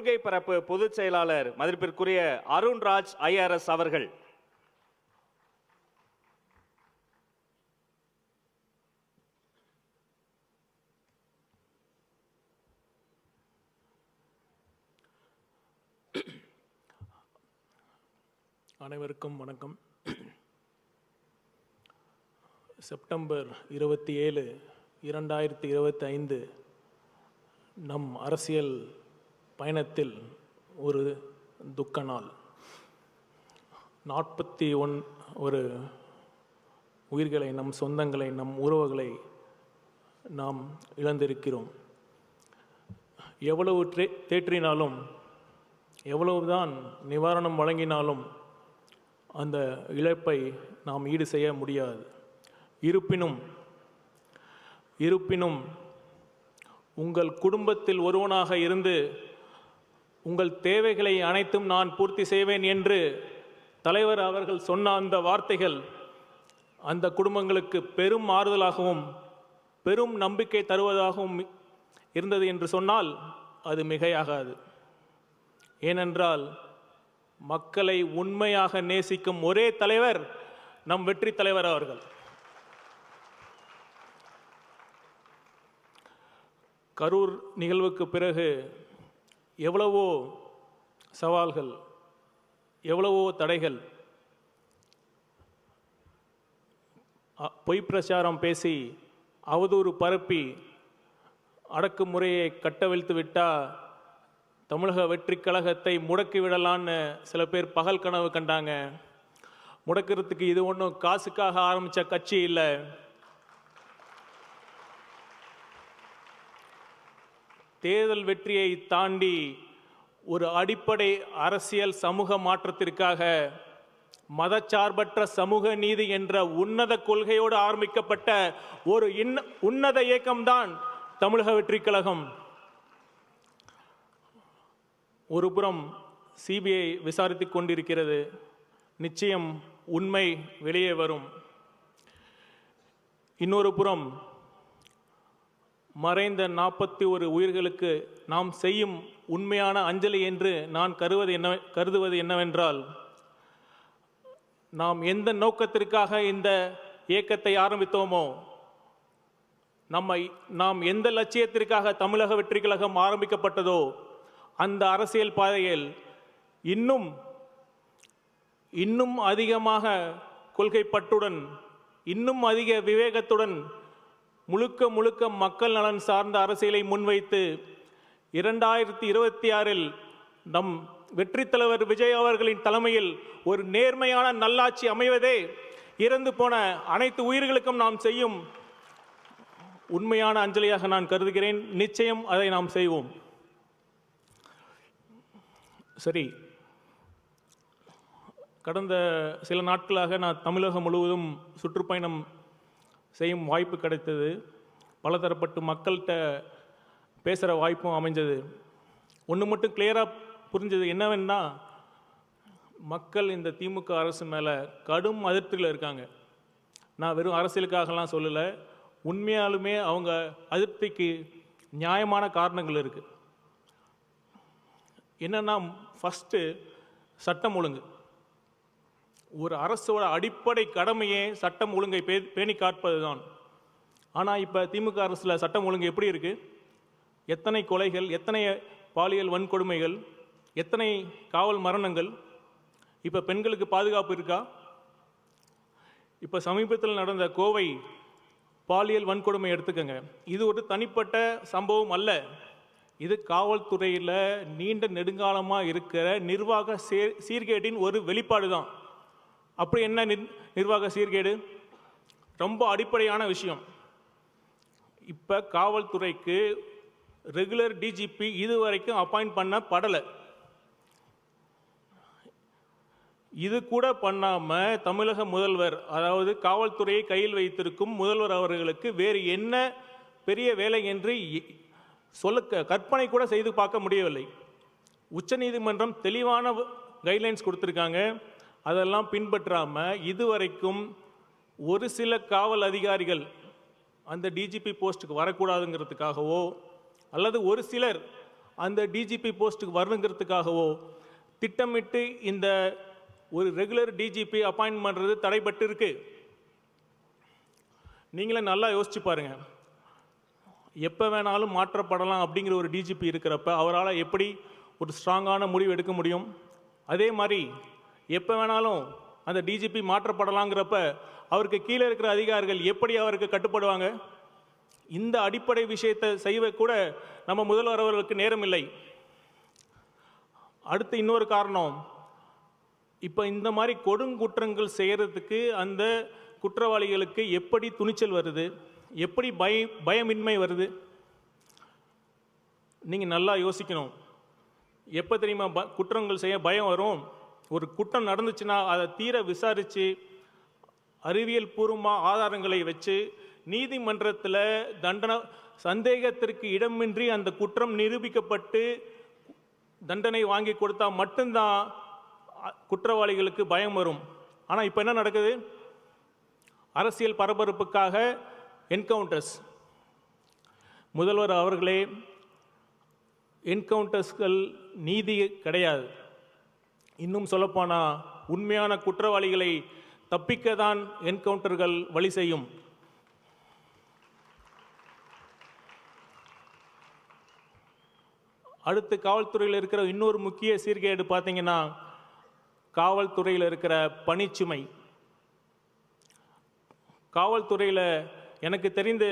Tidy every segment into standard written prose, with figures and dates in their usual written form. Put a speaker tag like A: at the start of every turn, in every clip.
A: கொள்கை பரப்பு பொதுச் செயலாளர் மதிப்பிற்குரிய அருண்ராஜ் IRS அவர்கள்.
B: அனைவருக்கும் வணக்கம். செப்டம்பர் 27, 2025 நம் அரசியல் பயணத்தில் ஒரு துக்க நாள். 41 உயிர்களை, நம் சொந்தங்களை, நம் உறவுகளை நாம் இழந்திருக்கிறோம். எவ்வளவு தேற்றினாலும், எவ்வளவுதான் நிவாரணம் வழங்கினாலும் அந்த இழப்பை நாம் ஈடு செய்ய முடியாது. இருப்பினும் உங்கள் குடும்பத்தில் ஒருவனாக இருந்து உங்கள் தேவைகளை அனைத்தும் நான் பூர்த்தி செய்வேன் என்று தலைவர் அவர்கள் சொன்ன அந்த வார்த்தைகள் அந்த குடும்பங்களுக்கு பெரும் ஆறுதலாகவும் பெரும் நம்பிக்கை தருவதாகவும் இருந்தது என்று சொன்னால் அது மிகையாகாது. ஏனென்றால் மக்களை உண்மையாக நேசிக்கும் ஒரே தலைவர் நம் வெற்றி தலைவர் அவர்கள். கரூர் நிகழ்வுக்கு பிறகு எவ்வளவோ சவால்கள், எவ்வளவோ தடைகள், பொய் பிரச்சாரம் பேசி அவதூறு பரப்பி அடக்குமுறையை கட்டவிழ்த்து விட்டால் தமிழக வெற்றி கழகத்தை முடக்கிவிடலான்னு சில பேர் பகல் கனவு கண்டாங்க. முடக்கிறதுக்கு இது ஒன்றும் காசுக்காக ஆரம்பித்த கட்சி இல்லை. தேர்தல் வெற்றியை தாண்டி ஒரு அடிப்படை அரசியல் சமூக மாற்றத்திற்காக மதச்சார்பற்ற சமூக நீதி என்ற உன்னத கொள்கையோடு ஆரம்பிக்கப்பட்ட ஒரு உன்னத இயக்கம்தான் தமிழக வெற்றி கழகம். ஒரு புறம் சிபிஐ விசாரித்துக் கொண்டிருக்கிறது. நிச்சயம் உண்மை வெளியே வரும். இன்னொரு புறம் மறைந்த 41 உயிர்களுக்கு நாம் செய்யும் உண்மையான அஞ்சலி என்று நான் கருதுவது என்னவென்றால், நாம் எந்த நோக்கத்திற்காக இந்த இயக்கத்தை ஆரம்பித்தோமோ, நாம் எந்த லட்சியத்திற்காக தமிழக வெற்றி கழகம் ஆரம்பிக்கப்பட்டதோ அந்த அரசியல் பாதையில் இன்னும் அதிகமாக கொள்கை பற்றுடன், இன்னும் அதிக விவேகத்துடன் முழுக்க மக்கள் நலன் சார்ந்த அரசியலை முன்வைத்து 2026 நம் வெற்றி தலைவர் விஜய் அவர்களின் தலைமையில் ஒரு நேர்மையான நல்லாட்சி அமைவதே இறந்து போன அனைத்து உயிர்களுக்கும் நாம் செய்யும் உண்மையான அஞ்சலியாக நான் கருதுகிறேன். நிச்சயம் அதை நாம் செய்வோம். சரி, கடந்த சில நாட்களாக நான் தமிழகம் முழுவதும் சுற்றுப்பயணம் செய்யும் வாய்ப்பு கிடைத்தது. பலதரப்பட்டு மக்கள்கிட்ட பேசுகிற வாய்ப்பும் அமைஞ்சது. ஒன்று மட்டும் கிளியராக புரிஞ்சது என்னவென்னா, மக்கள் இந்த திமுக அரசு மேலே கடும் அதிருப்தியில் இருக்காங்க. நான் வெறும் அரசியலுக்காகலாம் சொல்லலை, உண்மையாலுமே அவங்க அதிருப்திக்கு நியாயமான காரணங்கள் இருக்குது. என்னென்னா, ஃபஸ்ட்டு சட்டம் ஒழுங்கு. ஒரு அரசோட அடிப்படை கடமையே சட்டம் ஒழுங்கை பேணி காப்பது தான். ஆனால் இப்போ திமுக அரசில் சட்டம் ஒழுங்கு எப்படி இருக்குது? எத்தனை கொலைகள், எத்தனை பாலியல் வன்கொடுமைகள், எத்தனை காவல் மரணங்கள். இப்போ பெண்களுக்கு பாதுகாப்பு இருக்கா? இப்போ சமீபத்தில் நடந்த கோவை பாலியல் வன்கொடுமை எடுத்துக்கங்க. இது ஒரு தனிப்பட்ட சம்பவம் அல்ல. இது காவல்துறையில் நீண்ட நெடுங்காலமாக இருக்கிற நிர்வாக சீர்கேட்டின் ஒரு வெளிப்பாடு தான். அப்படி என்ன நிர்வாக சீர்கேடு? ரொம்ப அடிப்படையான விஷயம். இப்போ காவல்துறைக்கு ரெகுலர் டிஜிபி இதுவரைக்கும் அப்பாயிண்ட் பண்ணப்படலை. இது கூட பண்ணாமல் தமிழக முதல்வர், அதாவது காவல்துறையை கையில் வைத்திருக்கும் முதல்வர் அவர்களுக்கு வேறு என்ன பெரிய வேலை என்று கற்பனை கூட செய்து பார்க்க முடியவில்லை. உச்சநீதிமன்றம் தெளிவான கைட்லைன்ஸ் கொடுத்துருக்காங்க. அதெல்லாம் பின்பற்றாமல் இதுவரைக்கும் ஒரு சில காவல் அதிகாரிகள் அந்த டிஜிபி போஸ்ட்டுக்கு வரக்கூடாதுங்கிறதுக்காகவோ அல்லது ஒரு சிலர் அந்த டிஜிபி போஸ்ட்டுக்கு வரணுங்கிறதுக்காகவோ திட்டமிட்டு இந்த ஒரு ரெகுலர் டிஜிபி அப்பாயின்ட் பண்ணுறது தடைப்பட்டு இருக்கு. நீங்களே நல்லா யோசிச்சு பாருங்க. எப்போ வேணாலும் மாற்றப்படலாம் அப்படிங்கிற ஒரு டிஜிபி இருக்கிறப்ப அவரால் எப்படி ஒரு ஸ்ட்ராங்கான முடிவு எடுக்க முடியும்? அதே மாதிரி எப்போ வேணாலும் அந்த டிஜிபி மாற்றப்படலாங்கிறப்ப அவருக்கு கீழே இருக்கிற அதிகாரிகள் எப்படி அவருக்கு கட்டுப்படுவாங்க? இந்த அடிப்படை விஷயத்தை செய்ய கூட நம்ம முதல்வர் அவர்களுக்கு நேரம் இல்லை. அடுத்து இன்னொரு காரணம், இப்போ இந்த மாதிரி கொடுங்குற்றங்கள் செய்கிறதுக்கு அந்த குற்றவாளிகளுக்கு எப்படி துணிச்சல் வருது, எப்படி பயமின்மை வருது? நீங்கள் நல்லா யோசிக்கணும். எப்போ தெரியுமா குற்றங்கள் செய்ய பயம் வரும்? ஒரு குற்றம் நடந்துச்சுன்னா அதை தீர விசாரித்து அறிவியல் பூர்வமாக ஆதாரங்களை வச்சு நீதிமன்றத்தில் தண்டனை சந்தேகத்திற்கு இடமின்றி அந்த குற்றம் நிரூபிக்கப்பட்டு தண்டனை வாங்கி கொடுத்தா மட்டும்தான் குற்றவாளிகளுக்கு பயம் வரும். ஆனால் இப்போ என்ன நடக்குது? அரசியல் பரபரப்புக்காக என்கவுண்டர்ஸ். முதல்வர் அவர்களே, என்கவுண்டர்ஸ்கள் நீதி கிடையாது. இன்னும் சொல்லப்போனால் உண்மையான குற்றவாளிகளை தப்பிக்க தான் என்கவுண்டர்கள் வழி செய்யும். அடுத்து காவல்துறையில் இருக்கிற இன்னொரு முக்கிய சீர்கேடு பார்த்தீங்கன்னா, காவல்துறையில் இருக்கிற பணிச்சுமை. காவல்துறையில் எனக்கு தெரிந்து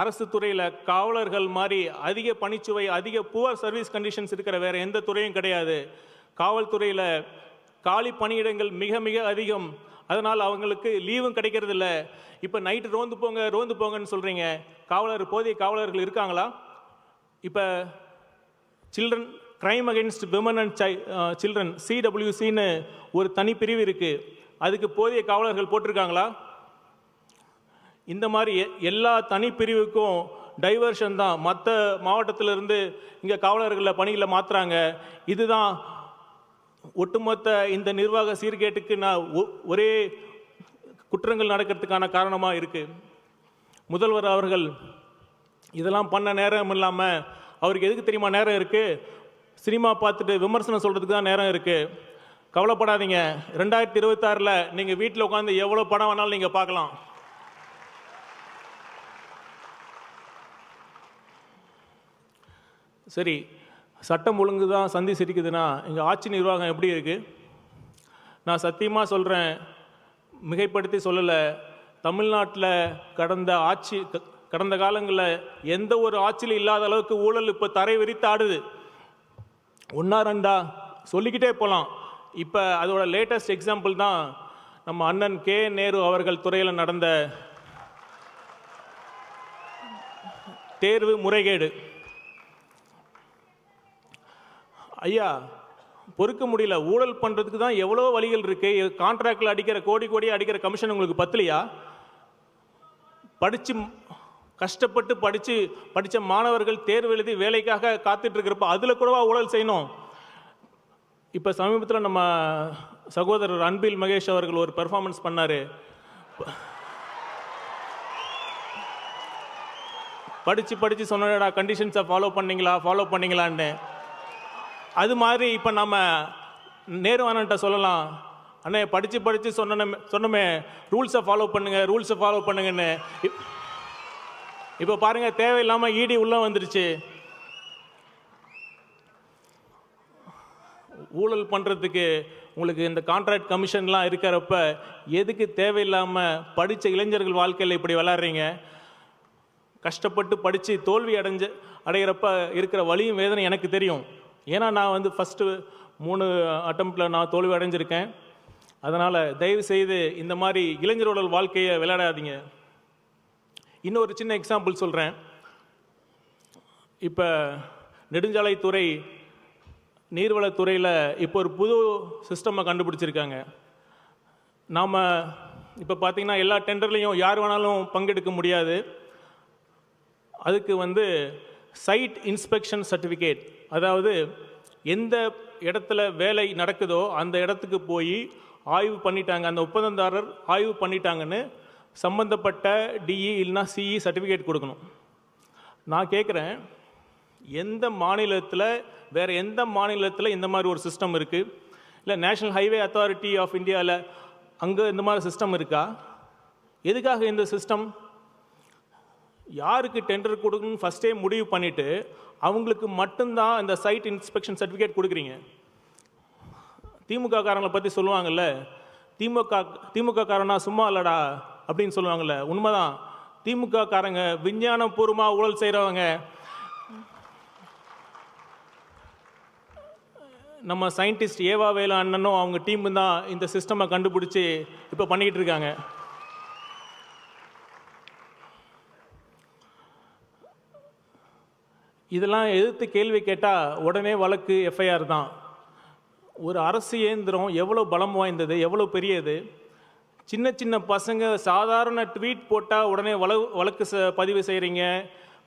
B: அரசு துறையில் காவலர்கள் மாதிரி அதிக பணிச்சுவை, அதிக புவர் சர்வீஸ் கண்டிஷன்ஸ் இருக்கிற வேறு எந்த துறையும் கிடையாது. காவல்துறையில் காலி பணியிடங்கள் மிக மிக அதிகம். அதனால் அவங்களுக்கு லீவும் கிடைக்கிறது இல்லை. இப்போ நைட்டு ரோந்து போங்கன்னு சொல்கிறீங்க. போதிய காவலர்கள் இருக்காங்களா? இப்போ children crime against women and children CWCன்னு ஒரு தனி பிரிவு இருக்குது. அதுக்கு போதிய காவலர்கள் போட்டிருக்காங்களா? இந்த மாதிரி எல்லா தனி பிரிவுக்கும் டைவர்ஷன் தான். மற்ற மாவட்டத்திலிருந்து இங்கே காவலர்களை பணியில் மாற்றுறாங்க. இதுதான் ஒட்டுமொத்த இந்த நிர்வாக சீர்கேட்டுக்கு ஒரே குற்றங்கள் நடக்கிறதுக்கான காரணமாக இருக்குது. முதல்வர் அவர்கள் இதெல்லாம் பண்ண நேரம் இல்லாமல் அவருக்கு எதுக்கு தெரியுமா நேரம் இருக்குது? சினிமா பார்த்துட்டு விமர்சனம் சொல்கிறதுக்கு தான் நேரம் இருக்குது. கவலைப்படாதீங்க, 2026 நீங்கள் வீட்டில் உட்காந்து எவ்வளோ படம் வேணாலும் நீங்கள் பார்க்கலாம். சரி, சட்டம் ஒழுங்கு தான் சந்தி சிரிக்குதுன்னா எங்கள் ஆட்சி நிர்வாகம் எப்படி இருக்குது? நான் சத்தியமாக சொல்கிறேன், மிகைப்படுத்தி சொல்லலை. தமிழ்நாட்டில் கடந்த காலங்களில் எந்த ஒரு ஆட்சியில் இல்லாத அளவுக்கு ஊழல் இப்போ தரை விரித்து ஆடுது. ஒன்றா ரெண்டா சொல்லிக்கிட்டே போகலாம். இப்போ அதோட லேட்டஸ்ட் எக்ஸாம்பிள் தான் நம்ம அண்ணன் கே நேரு அவர்கள் துறையில் நடந்த தேர்வு முறைகேடு. ஐயா, பொறுக்க முடியல. ஊழல் பண்ணுறதுக்கு தான் எவ்வளோ வழிகள் இருக்குது. கான்ட்ராக்டில் அடிக்கிற கோடி அடிக்கிற கமிஷன் உங்களுக்கு பத்தலையா? கஷ்டப்பட்டு படித்த மாணவர்கள் தேர்வு எழுதி வேலைக்காக காத்துட்டு இருக்கிறப்ப அதில் கூடவா ஊழல் செய்யணும்? இப்போ சமீபத்தில் நம்ம சகோதரர் அன்பில் மகேஷ் அவர்கள் ஒரு பெர்ஃபார்மன்ஸ் பண்ணார். படித்து சொன்னடா கண்டிஷன்ஸை ஃபாலோ பண்ணீங்களான்னு. அது மாதிரி இப்போ நம்ம நேரு அண்ணன்ட்ட சொல்லலாம், அண்ணே படித்து சொன்னோமே ரூல்ஸை ஃபாலோ பண்ணுங்கன்னு. இப்போ பாருங்கள், தேவையில்லாமல் இடி உள்ளே வந்துருச்சு. ஊழல் பண்ணுறதுக்கு உங்களுக்கு இந்த கான்ட்ராக்ட் கமிஷன்லாம் இருக்கிறப்ப எதுக்கு தேவையில்லாமல் படித்த இளைஞர்கள் வாழ்க்கையில் இப்படி விளாட்றீங்க? கஷ்டப்பட்டு படித்து தோல்வி அடைகிறப்ப இருக்கிற வலியும் வேதனை எனக்கு தெரியும். ஏன்னா நான் ஃபஸ்ட்டு 3 அட்டம்ப்டில் நான் தோல்வி அடைஞ்சிருக்கேன். அதனால் தயவு செய்து இந்த மாதிரி இளைஞரோட வாழ்க்கையை விளையாடாதீங்க. இன்னொரு சின்ன எக்ஸாம்பிள் சொல்கிறேன். இப்போ நெடுஞ்சாலைத்துறை, நீர்வளத்துறையில் இப்போ ஒரு புது சிஸ்டமை கண்டுபிடிச்சிருக்காங்க. நாம் இப்போ பார்த்திங்கன்னா எல்லா டெண்டர்லேயும் யார் வேணாலும் பங்கெடுக்க முடியாது. அதுக்கு சைட் இன்ஸ்பெக்ஷன் சர்டிஃபிகேட், அதாவது எந்த இடத்துல வேலை நடக்குதோ அந்த இடத்துக்கு போய் ஆய்வு பண்ணிட்டாங்க, அந்த ஒப்பந்ததாரர் ஆய்வு பண்ணிட்டாங்கன்னு சம்பந்தப்பட்ட டிஇ இல்லைனா சிஇ சர்டிஃபிகேட் கொடுக்கணும். நான் கேட்குறேன், எந்த மாநிலத்தில், வேறு எந்த மாநிலத்தில் இந்த மாதிரி ஒரு சிஸ்டம் இருக்குது? இல்லை நேஷ்னல் ஹைவே அத்தாரிட்டி ஆஃப் இந்தியாவில் அங்கே இந்த மாதிரி சிஸ்டம் இருக்கா? எதுக்காக இந்த சிஸ்டம்? யாருக்கு டெண்டர் கொடுக்கணும்னு ஃபஸ்ட்டே முடிவு பண்ணிவிட்டு அவங்களுக்கு மட்டும்தான் இந்த சைட் இன்ஸ்பெக்ஷன் சர்டிஃபிகேட் கொடுக்குறீங்க. திமுக காரங்களை பற்றி சொல்லுவாங்கல்ல, திமுக காரனா சும்மா இல்லடா அப்படின்னு சொல்லுவாங்கல்ல, உண்மைதான். திமுக காரங்க விஞ்ஞானபூர்வமாக ஊழல் செய்கிறவங்க. நம்ம சயின்டிஸ்ட் ஏவா வேலு அண்ணனும் அவங்க டீம் தான் இந்த சிஸ்டமை கண்டுபிடிச்சி இப்போ பண்ணிக்கிட்டு இருக்காங்க. இதெல்லாம் எதிர்த்து கேள்வி கேட்டால் உடனே வழக்கு, எஃப்ஐஆர் தான். ஒரு அரசு இயந்திரம் எவ்வளோ பலம் வாய்ந்தது, எவ்வளோ பெரியது. சின்ன சின்ன பசங்க சாதாரண ட்வீட் போட்டால் உடனே வழக்கு பதிவு செய்கிறீங்க,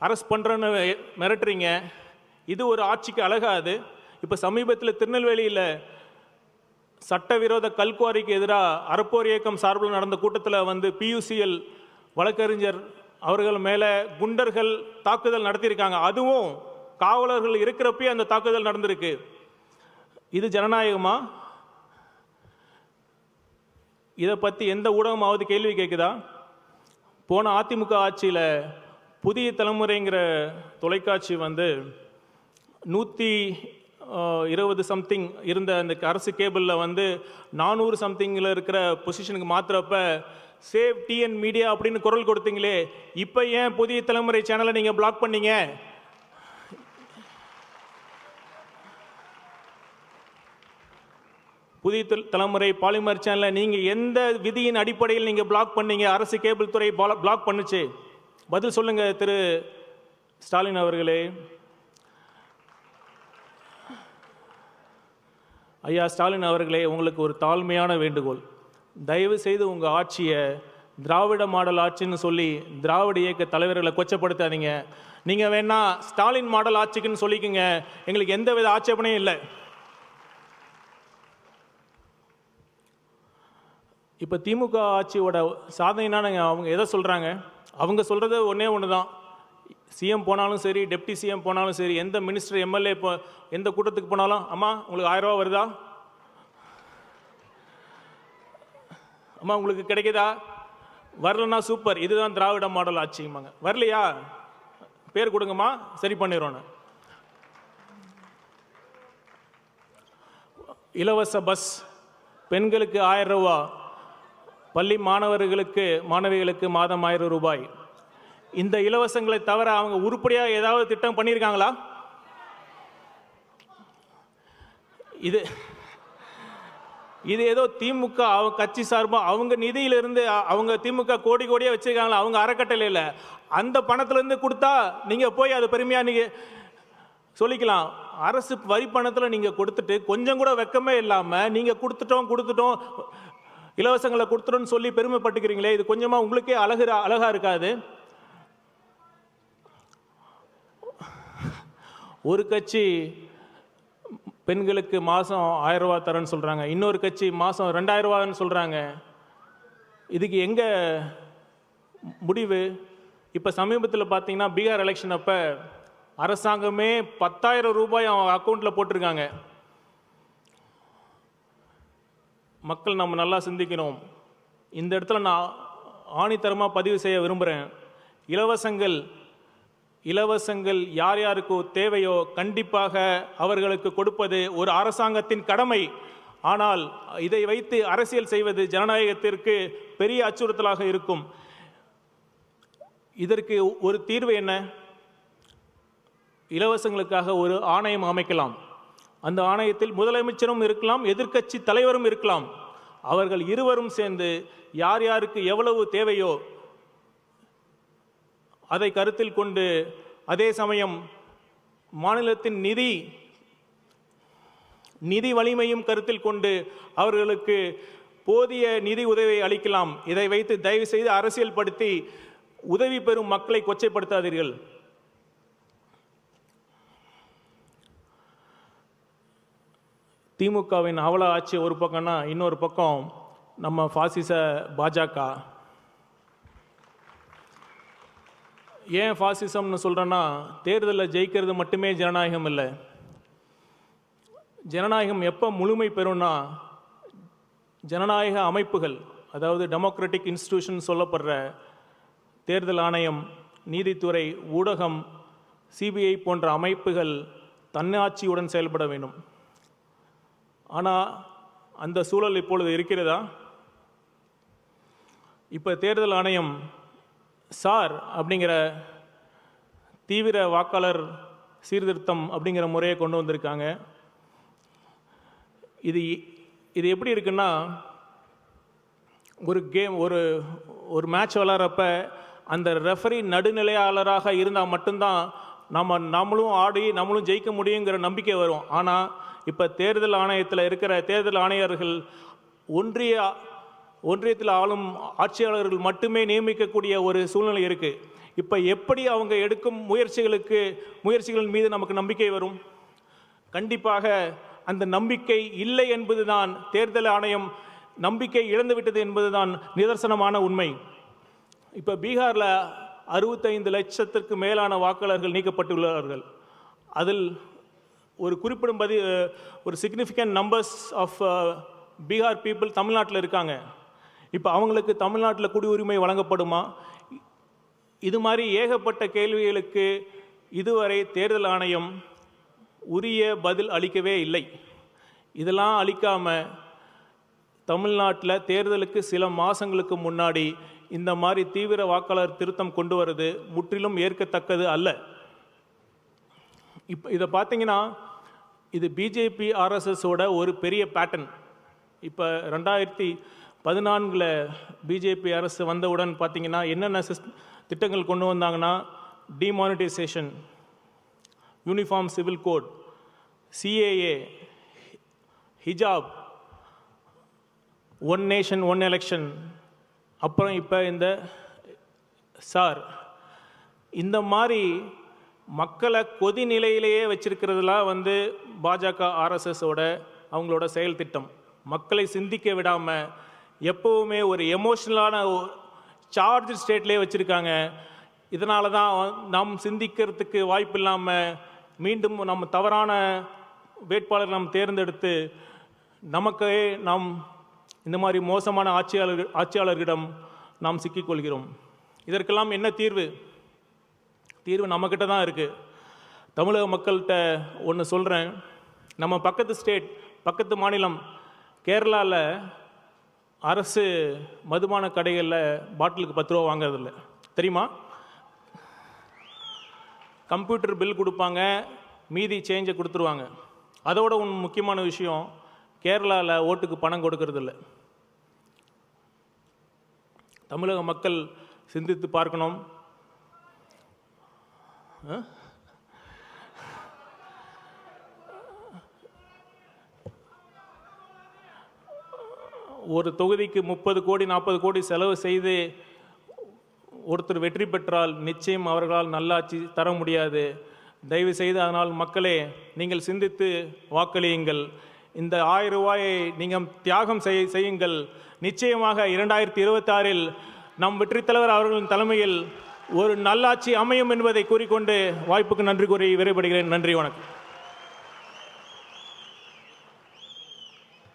B: அரெஸ்ட் பண்ணுறேன்னு மிரட்டுறீங்க. இது ஒரு ஆட்சிக்கு அழகாது. இப்போ சமீபத்தில் திருநெல்வேலியில் சட்டவிரோத கல்குவாரிக்கு எதிராக அறப்போர் இயக்கம் சார்பில் நடந்த கூட்டத்தில் வந்து பியூசிஎல் வழக்கறிஞர் அவர்கள் மேலே குண்டர்கள் தாக்குதல் நடத்தியிருக்காங்க. அதுவும் காவலர்கள் இருக்கிறப்பே அந்த தாக்குதல் நடந்திருக்கு. இது ஜனநாயகமா? இதை பற்றி எந்த ஊடகமாவது கேள்வி கேட்குதா? போன அதிமுக ஆட்சியில் புதிய தலைமுறைங்கிற தொலைக்காட்சி வந்து 120 சம்திங் இருந்த அந்த அரசு கேபிளில் வந்து 400 சம்திங்கில் இருக்கிற பொசிஷனுக்கு மாத்திரப்ப சேவ் டிஎன் மீடியா அப்படின்னு குரல் கொடுத்தீங்களே, இப்போ ஏன் புதிய தலைமுறை சேனலை நீங்கள் பிளாக் பண்ணீங்க? புதிய தலைமுறை பாலிமர் சேனலை நீங்கள் எந்த விதியின் அடிப்படையில் நீங்கள் பிளாக் பண்ணீங்க? அரசு கேபிள் துறை பிளாக் பண்ணுச்சு. பதில் சொல்லுங்க திரு ஸ்டாலின் அவர்களே. ஐயா ஸ்டாலின் அவர்களே, உங்களுக்கு ஒரு தாழ்மையான வேண்டுகோள். தயவு செய்து உங்கள் ஆட்சியை திராவிட மாடல் ஆட்சின்னு சொல்லி திராவிட இயக்க தலைவர்களை கொச்சப்படுத்தாதீங்க. நீங்கள் வேணா ஸ்டாலின் மாடல் ஆட்சிக்குன்னு சொல்லிக்கோங்க, எங்களுக்கு எந்த வித ஆட்சேபனையும் இல்லை. இப்போ திமுக ஆட்சியோட சாதனைனா அவங்க எதை சொல்கிறாங்க? அவங்க சொல்கிறது ஒன்றே ஒன்று தான். சிஎம் போனாலும் சரி, டெப்டி சிஎம் போனாலும் சரி, எந்த மினிஸ்டர் எம்எல்ஏ இப்போ எந்த கூட்டத்துக்கு போனாலும், அம்மா உங்களுக்கு 1000 ரூபா வருதா, அம்மா உங்களுக்கு கிடைக்குதா, வரலன்னா சூப்பர், இதுதான் திராவிட மாடல் ஆட்சிம்பாங்க. வரலையா பேர் கொடுங்கம்மா, சரி பண்ணிடுறோன்னு. இலவச பஸ், பெண்களுக்கு 1000 ரூபா, பள்ளி மாணவிகளுக்கு மாதம் 1000 ரூபாய். இந்த இலவசங்களை தவிர அவங்க உருப்படியாக ஏதாவது திட்டம் பண்ணியிருக்காங்களா? இது ஏதோ திமுக அவங்க கட்சி சார்பாக அவங்க நிதியிலிருந்து அவங்க திமுக கோடி கோடியாக வச்சிருக்காங்களா, அவங்க அறக்கட்டளையில் அந்த பணத்திலேருந்து கொடுத்தா நீங்கள் போய் அது பெருமையாக நீங்கள் சொல்லிக்கலாம். அரசு வரி பணத்தில் நீங்கள் கொடுத்துட்டு கொஞ்சம் கூட வெக்கமே இல்லாமல் நீங்கள் கொடுத்துட்டோம் இலவசங்களை கொடுத்துட்டோன்னு சொல்லி பெருமைப்பட்டுக்கிறீங்களே, இது கொஞ்சமாக உங்களுக்கே அழகா இருக்காது? ஒரு கட்சி பெண்களுக்கு மாதம் 1000 ரூபா தரேன்னு சொல்கிறாங்க, இன்னொரு கட்சி மாதம் 2000 ரூபான்னு சொல்கிறாங்க. இதுக்கு எங்கே முடிவு? இப்போ சமீபத்தில் பார்த்தீங்கன்னா பீகார் எலெக்ஷன் அப்போ அரசாங்கமே 10,000 ரூபாய் அவன் அக்கௌண்ட்டில் போட்டிருக்காங்க. மக்கள் நம்ம நல்லா சிந்திக்கணும். இந்த இடத்துல நான் ஆணித்தரமாக பதிவு செய்ய விரும்புகிறேன். இலவசங்கள் யார் யாருக்கு தேவையோ கண்டிப்பாக அவர்களுக்கு கொடுப்பது ஒரு அரசாங்கத்தின் கடமை. ஆனால் இதை வைத்து அரசியல் செய்வது ஜனநாயகத்திற்கு பெரிய அச்சுறுத்தலாக இருக்கும். இதற்கு ஒரு தீர்வு என்ன? இலவசங்களுக்காக ஒரு ஆணையம் அமைக்கலாம். அந்த ஆணையத்தில் முதலமைச்சரும் இருக்கலாம், எதிர்க்கட்சி தலைவரும் இருக்கலாம். அவர்கள் இருவரும் சேர்ந்து யார் யாருக்கு எவ்வளவு தேவையோ அதை கருத்தில் கொண்டு, அதே சமயம் மாநிலத்தின் நிதி வலிமையும் கருத்தில் கொண்டு அவர்களுக்கு போதிய நிதி உதவியை அளிக்கலாம். இதை வைத்து தயவு செய்து அரசியல் படுத்தி உதவி பெறும் மக்களை கொச்சைப்படுத்தாதீர்கள். திமுகவின் அவல ஆட்சி ஒரு பக்கம்னா, இன்னொரு பக்கம் நம்ம பாசிச பாஜக. ஏன் ஃபாசிசம்னு சொல்கிறேன்னா, தேர்தலில் ஜெயிக்கிறது மட்டுமே ஜனநாயகம் இல்லை. ஜனநாயகம் எப்போ முழுமை பெறும்னா, ஜனநாயக அமைப்புகள், அதாவது டெமோக்ராட்டிக் இன்ஸ்டிடியூஷன் சொல்லப்படுற தேர்தல் ஆணையம், நீதித்துறை, ஊடகம், சிபிஐ போன்ற அமைப்புகள் தன்னாட்சியுடன் செயல்பட வேண்டும். ஆனால் அந்த சூழல் இப்பொழுது இருக்கிறதா? இப்போ தேர்தல் ஆணையம் சார் அப்படிங்கிற தீவிர வாக்காளர் சீர்திருத்தம் அப்படிங்கிற முறையை கொண்டு வந்திருக்காங்க. இது எப்படி இருக்குன்னா, ஒரு கேம் ஒரு மேட்ச் விளாட்றப்ப அந்த ரெஃபரி நடுநிலையாளராக இருந்தால் மட்டும்தான் நம்மளும் ஆடி நம்மளும் ஜெயிக்க முடியுங்கிற நம்பிக்கை வரும். ஆனால் இப்போ தேர்தல் ஆணையத்தில் இருக்கிற தேர்தல் ஆணையர்கள் ஒன்றியத்தில் ஆளும் ஆட்சியாளர்கள் மட்டுமே நியமிக்கக்கூடிய ஒரு சூழ்நிலை இருக்குது. இப்போ எப்படி அவங்க எடுக்கும் முயற்சிகளின் மீது நமக்கு நம்பிக்கை வரும்? கண்டிப்பாக அந்த நம்பிக்கை இல்லை என்பதுதான், தேர்தல் ஆணையம் நம்பிக்கை இழந்துவிட்டது என்பதுதான் நிதர்சனமான உண்மை. இப்போ பீகாரில் 65 லட்சத்திற்கு மேலான வாக்காளர்கள் நீக்கப்பட்டுள்ளார்கள். அதில் ஒரு குறிப்பிடும்படி ஒரு significant numbers of Bihar people தமிழ்நாட்டில் இருக்காங்க. இப்போ அவங்களுக்கு தமிழ்நாட்டில் குடியுரிமை வழங்கப்படுமா? இது மாதிரி ஏகப்பட்ட கேள்விகளுக்கு இதுவரை தேர்தல் ஆணையம் உரிய பதில் அளிக்கவே இல்லை. இதெல்லாம் அளிக்காமல் தமிழ்நாட்டில் தேர்தலுக்கு சில மாதங்களுக்கு முன்னாடி இந்த மாதிரி தீவிர வாக்காளர் திருத்தம் கொண்டு வருது முற்றிலும் ஏற்கத்தக்கது அல்ல. இப்போ இதை பார்த்தீங்கன்னா, இது பிஜேபி ஆர்எஸ்எஸோட ஒரு பெரிய பேட்டர்ன். இப்போ 2014 பிஜேபி அரசு வந்தவுடன் பார்த்தீங்கன்னா என்னென்ன திட்டங்கள் கொண்டு வந்தாங்கன்னா, demonetization, uniform civil code, CAA, ஹிஜாப், ஒன் நேஷன் ஒன் எலெக்ஷன், அப்புறம் இப்போ இந்த சார், இந்த மாதிரி மக்களை கொதி நிலையிலேயே வச்சிருக்கிறதுலாம் பாஜக ஆர்எஸ்எஸோட அவங்களோட செயல் திட்டம். மக்களை சிந்திக்க விடாமல் எப்போவுமே ஒரு எமோஷ்னலான சார்ஜ் ஸ்டேட்லேயே வச்சுருக்காங்க. இதனால தான் நாம் சிந்திக்கிறதுக்கு வாய்ப்பு இல்லாமல் மீண்டும் நம்ம தவறான வேட்பாளர் நாம் தேர்ந்தெடுத்து நமக்கே நாம் இந்த மாதிரி மோசமான ஆட்சியாளர்களிடம் நாம் சிக்கிக்கொள்கிறோம். இதற்கெல்லாம் என்ன தீர்வு? தீர்வு நம்மக்கிட்ட தான் இருக்குது. தமிழக மக்கள்கிட்ட ஒன்று சொல்கிறேன். நம்ம பக்கத்து ஸ்டேட், பக்கத்து மாநிலம் கேரளாவில் அரசு மதுபான கடைகளில் பாட்டிலுக்கு 10 ரூபா வாங்குறதில்ல, தெரியுமா? கம்ப்யூட்டர் பில் கொடுப்பாங்க, மீதி சேஞ்சை கொடுத்துருவாங்க. அதோட ஒன்று முக்கியமான விஷயம், கேரளாவில் ஓட்டுக்கு பணம் கொடுக்கறதில்ல. தமிழக மக்கள் சிந்தித்து பார்க்கணும். ஒரு தொகுதிக்கு 30 கோடி 40 கோடி செலவு செய்து ஒருத்தர் வெற்றி பெற்றால் நிச்சயம் அவர்களால் நல்லாட்சி தர முடியாது. தயவு செய்து அதனால் மக்களே, நீங்கள் சிந்தித்து வாக்களியுங்கள். இந்த 1000 ரூபாயை நீங்கள் தியாகம் செய்யுங்கள். நிச்சயமாக 2026 நம் வெற்றி தலைவர் அவர்களின் தலைமையில் ஒரு நல்லாட்சி அமையும் என்பதை கூறிக்கொண்டு வாய்ப்புக்கு நன்றி கூறி விடைபெறுகிறேன். நன்றி, வணக்கம்.